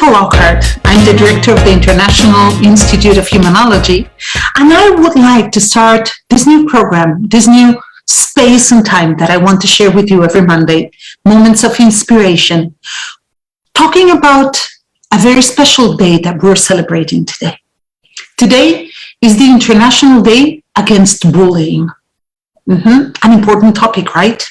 Jessica Lockhart. I'm the director of the International Institute of Humanology, and I would like to start this new program, this new space and time that I want to share with you every Monday, Moments of Inspiration, talking about a very special day that we're celebrating today. Today is the International Day Against Bullying. An important topic, right?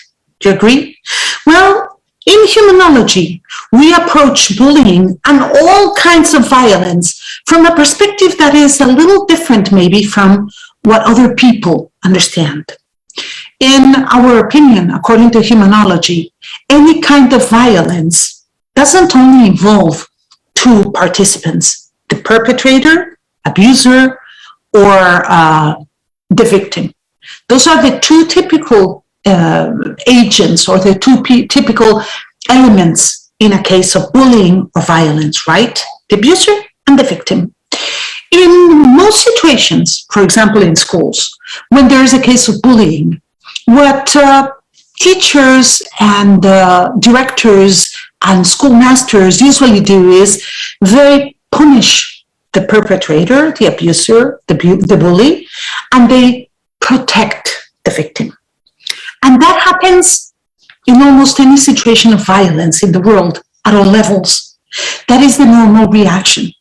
Do you agree? Well, in Humanology, we approach bullying and all kinds of violence from a perspective that is a little different maybe from what other people understand. In our opinion, according to Humanology, any kind of violence doesn't only involve two participants, the perpetrator, abuser, or the victim. Those are the two typical agents or the two typical elements in a case of bullying or violence, right? The abuser and the victim. In most situations, for example, in schools, when there is a case of bullying, what teachers and directors and schoolmasters usually do is they punish the perpetrator, the abuser, the bully, and they protect the victim. And that happens in almost any situation of violence in the world at all levels. That is the normal reaction.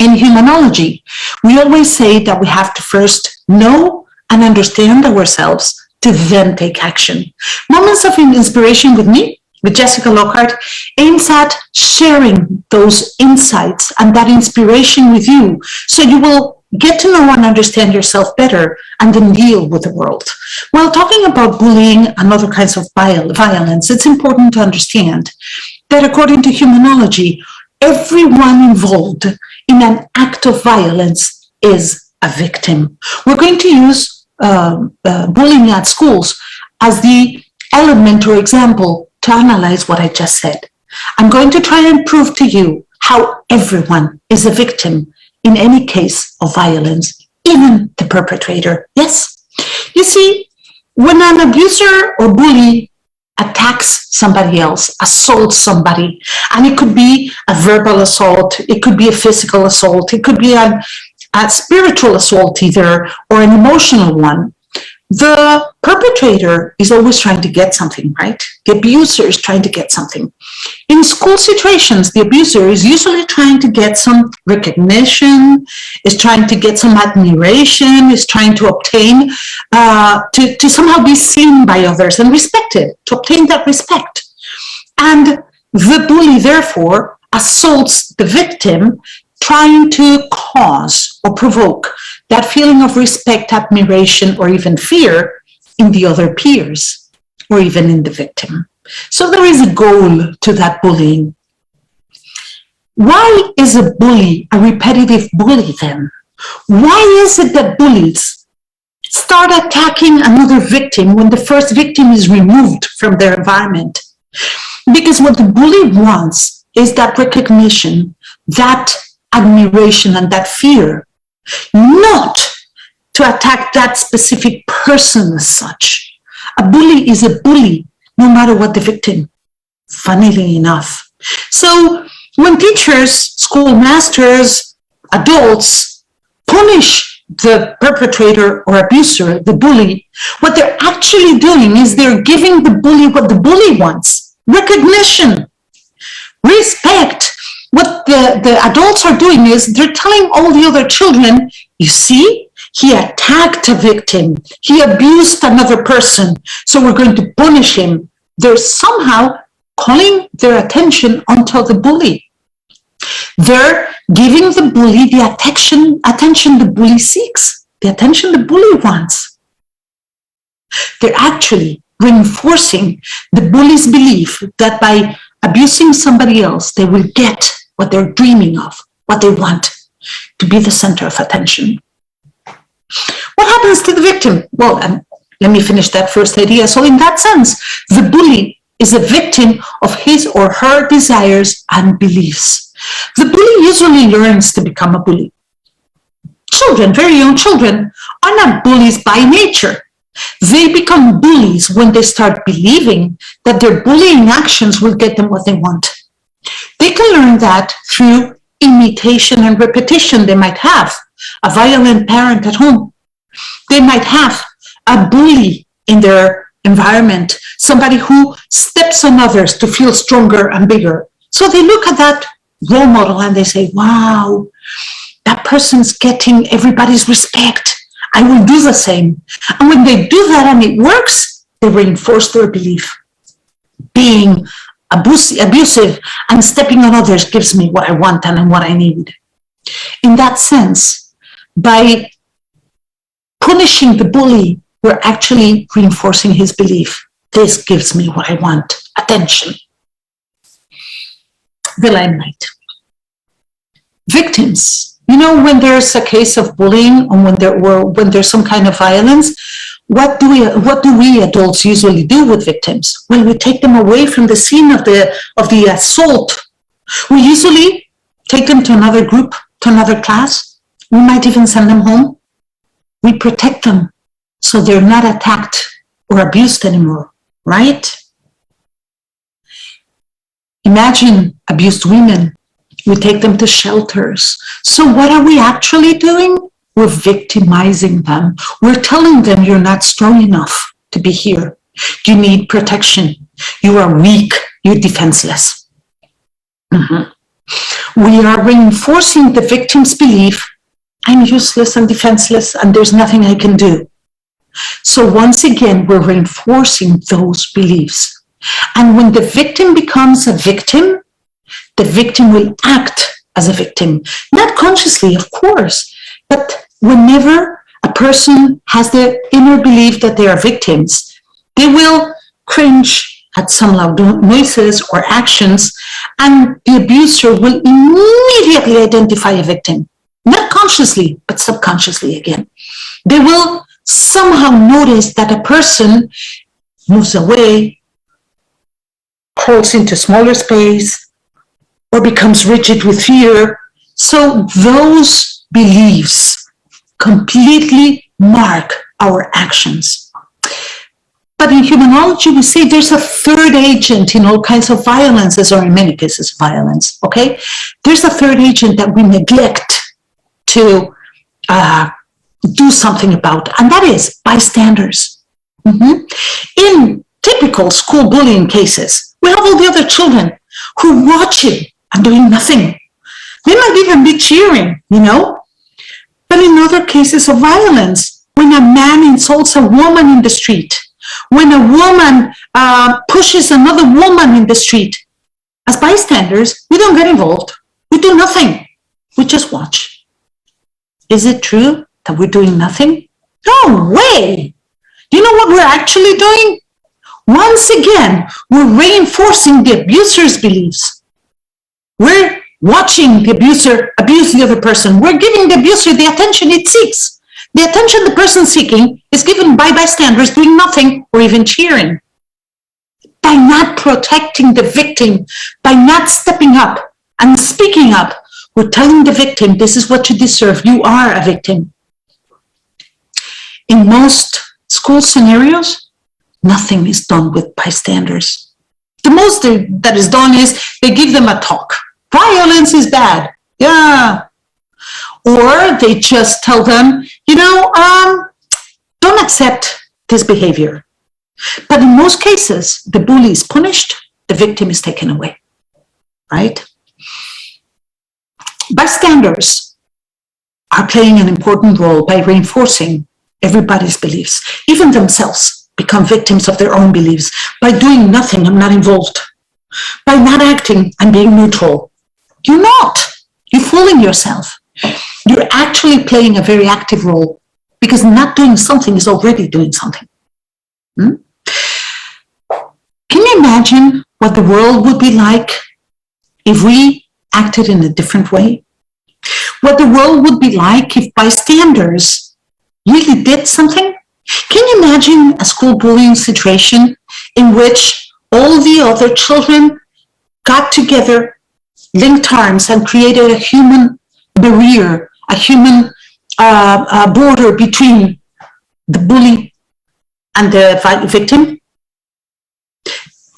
In Humanology, we always say that we have to first know and understand ourselves to then take action. Moments of Inspiration with me, with Jessica Lockhart, aims at sharing those insights and that inspiration with you so you will get to know and understand yourself better and then deal with the world. While talking about bullying and other kinds of violence, it's important to understand that according to Humanology, everyone involved in an act of violence is a victim. We're going to use bullying at schools as the element or example to analyze what I just said. I'm going to try and prove to you how everyone is a victim in any case of violence, even the perpetrator. Yes. You see, when an abuser or bully attacks somebody else, assaults somebody, and it could be a verbal assault, it could be a physical assault, it could be a spiritual assault either, or an emotional one, the perpetrator is always trying to get something, right? The abuser is trying to get something. In school situations, the abuser is usually trying to get some recognition, is trying to get some admiration, is trying to obtain, to somehow be seen by others and respected, to obtain that respect. And the bully, therefore, assaults the victim, trying to cause or provoke that feeling of respect, admiration, or even fear in the other peers, or even in the victim. So there is a goal to that bullying. Why is a bully a repetitive bully then? Why is it that bullies start attacking another victim when the first victim is removed from their environment? Because what the bully wants is that recognition, that admiration, and that fear, not to attack that specific person as such. A bully is a bully, no matter what the victim, funnily enough. So when teachers, schoolmasters, adults punish the perpetrator or abuser, the bully, what they're actually doing is they're giving the bully what the bully wants: recognition, respect. What the adults are doing is they're telling all the other children, you see, he attacked a victim, he abused another person, so we're going to punish him. They're somehow calling their attention onto the bully. They're giving the bully the attention the bully seeks, the attention the bully wants. They're actually reinforcing the bully's belief that by abusing somebody else, they will get what they're dreaming of, what they want, to be the center of attention. What happens to the victim? Well, let me finish that first idea. So in that sense, the bully is a victim of his or her desires and beliefs. The bully usually learns to become a bully. Children, very young children, are not bullies by nature. They become bullies when they start believing that their bullying actions will get them what they want. They can learn that through imitation and repetition. They might have a violent parent at home. They might have a bully in their environment, somebody who steps on others to feel stronger and bigger. So they look at that role model and they say, wow, that person's getting everybody's respect. I will do the same. And when they do that and it works, they reinforce their belief. Being abusive and stepping on others gives me what I want and what I need. In that sense, by punishing the bully, we're actually reinforcing his belief. This gives me what I want. Attention. The limelight. Victims. You know, when there's a case of bullying or when there's some kind of violence, what do we adults usually do with victims? Well, we take them away from the scene of the assault. We usually take them to another group, to another class. We might even send them home. We protect them so they're not attacked or abused anymore, right? Imagine abused women. We take them to shelters. So what are we actually doing? We're victimizing them. We're telling them you're not strong enough to be here. You need protection. You are weak. You're defenseless. We are reinforcing the victim's belief, I'm useless and defenseless and there's nothing I can do. So once again, we're reinforcing those beliefs. And when the victim becomes a victim, the victim will act as a victim. Not consciously, of course, but whenever a person has the inner belief that they are victims, they will cringe at some loud noises or actions, and the abuser will immediately identify a victim. Not consciously, but subconsciously again. They will somehow notice that a person moves away, crawls into smaller space, or becomes rigid with fear. So those beliefs completely mark our actions. But in humanology, we say there's a third agent in all kinds of violences, or in many cases, violence, okay? There's a third agent that we neglect to do something about, and that is bystanders. In typical school bullying cases, we have all the other children who are watching and doing nothing. They might even be cheering, you know? But in other cases of violence, when a man insults a woman in the street, when a woman pushes another woman in the street, as bystanders, we don't get involved. We do nothing. We just watch. Is it true that we're doing nothing? No way. Do you know what we're actually doing? Once again, we're reinforcing the abuser's beliefs. We're watching the abuser abuse the other person. We're giving the abuser the attention it seeks. The attention the person seeking is given by bystanders doing nothing or even cheering. By not protecting the victim, by not stepping up and speaking up, we're telling the victim, this is what you deserve. You are a victim. In most school scenarios, nothing is done with bystanders. The most that is done is they give them a talk. Violence is bad. Yeah. Or they just tell them, don't accept this behavior. But in most cases, the bully is punished, the victim is taken away, right? Bystanders are playing an important role by reinforcing everybody's beliefs. Even themselves become victims of their own beliefs. By doing nothing, I'm not involved. By not acting, I'm being neutral. You're not. You're fooling yourself. You're actually playing a very active role because not doing something is already doing something. Can you imagine what the world would be like if we acted in a different way? What the world would be like if bystanders really did something? Can you imagine a school bullying situation in which all the other children got together, linked arms, and created a human barrier, a human border between the bully and the victim?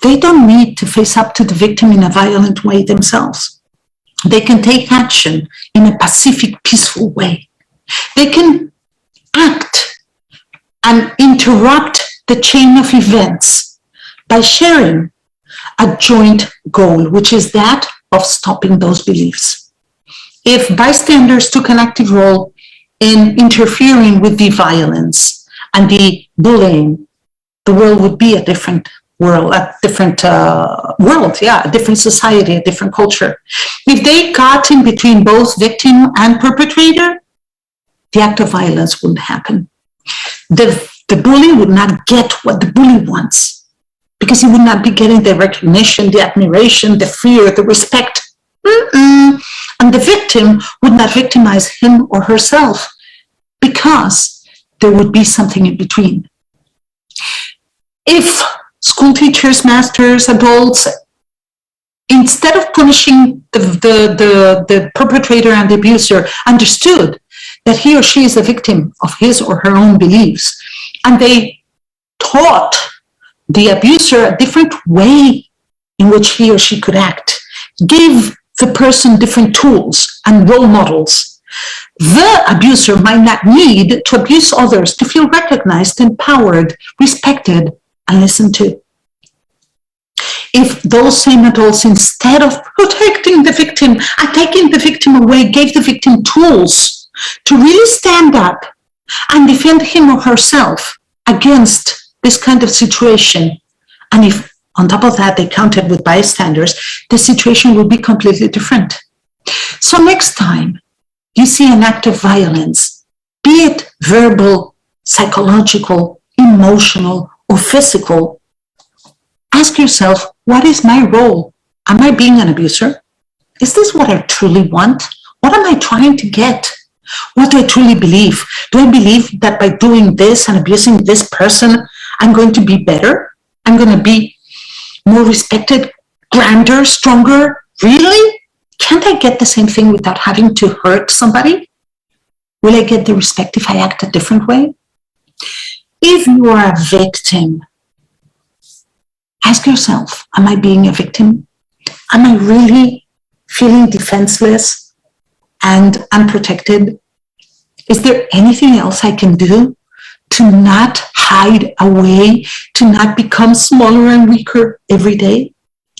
they don't need to face up to the victim in a violent way themselves. They can take action in a pacific, peaceful way. They can act and interrupt the chain of events by sharing a joint goal, which is that of stopping those beliefs. If bystanders took an active role in interfering with the violence and the bullying, the world would be a different world, a different a different society, a different culture. If they got in between both victim and perpetrator, the act of violence wouldn't happen. The bully would not get what the bully wants, because he would not be getting the recognition, the admiration, the fear, the respect. And the victim would not victimize him or herself, because there would be something in between. If school teachers, masters, adults, instead of punishing the perpetrator and the abuser, understood that he or she is a victim of his or her own beliefs, and they taught the abuser a different way in which he or she could act, gave the person different tools and role models, the abuser might not need to abuse others to feel recognized, empowered, respected, and listened to. If those same adults, instead of protecting the victim and taking the victim away, gave the victim tools to really stand up and defend him or herself against this kind of situation, and if on top of that they counted with bystanders, the situation would be completely different. So next time you see an act of violence, be it verbal, psychological, emotional, or physical, ask yourself, what is my role? Am I being an abuser? Is this what I truly want? What am I trying to get? What do I truly believe? Do I believe that by doing this and abusing this person, I'm going to be better? I'm going to be more respected, grander, stronger? Really? Can't I get the same thing without having to hurt somebody? Will I get the respect if I act a different way? If you are a victim, ask yourself, am I being a victim? Am I really feeling defenseless and unprotected? Is there anything else I can do to not hide away, to not become smaller and weaker every day?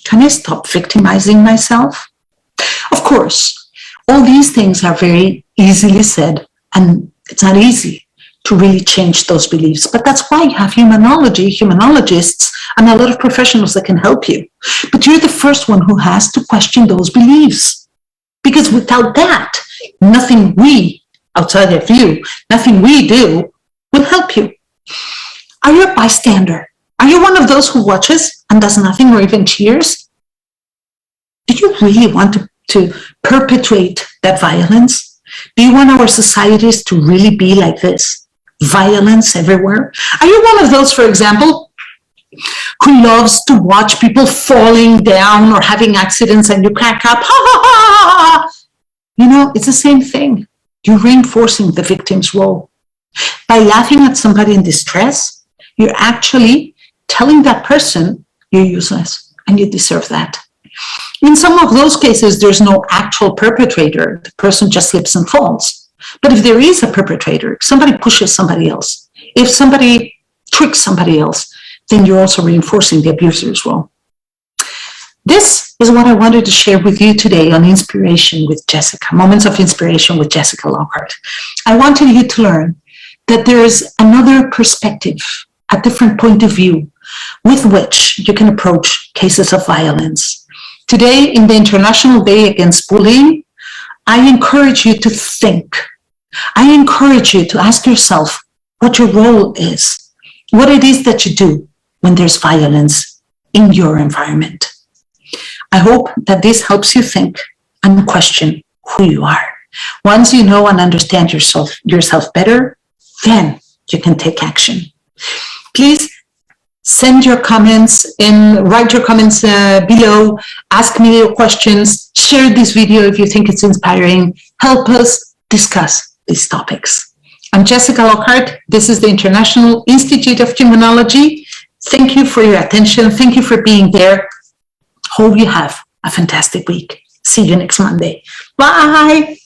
Can I stop victimizing myself? Of course, all these things are very easily said, and it's not easy to really change those beliefs. But that's why you have Humanology, humanologists, and a lot of professionals that can help you. But you're the first one who has to question those beliefs. Because without that, nothing we, outside of you, nothing we do will help you. Are you a bystander? Are you one of those who watches and does nothing or even cheers? Do you really want to perpetuate that violence? Do you want our societies to really be like this? Violence everywhere? Are you one of those, for example, who loves to watch people falling down or having accidents and you crack up? Ha, ha, ha, ha. You know, it's the same thing. You're reinforcing the victim's role. By laughing at somebody in distress, you're actually telling that person you're useless and you deserve that. In some of those cases, there's no actual perpetrator. The person just slips and falls. But if there is a perpetrator, if somebody pushes somebody else, if somebody tricks somebody else, then you're also reinforcing the abuser's role. This is what I wanted to share with you today on Inspiration with Jessica, Moments of Inspiration with Jessica Lockhart. I wanted you to learn that there is another perspective, a different point of view with which you can approach cases of violence. Today, in the International Day Against Bullying, I encourage you to think. I encourage you to ask yourself what your role is, what it is that you do when there's violence in your environment. I hope that this helps you think and question who you are. Once you know and understand yourself better, then you can take action. Please send your comments write your comments below, ask me your questions, share this video if you think it's inspiring, help us discuss these topics. I'm Jessica Lockhart. This is the International Institute of Humanology, Thank you for your attention. Thank you for being there. Hope you have a fantastic week. See you next Monday. Bye.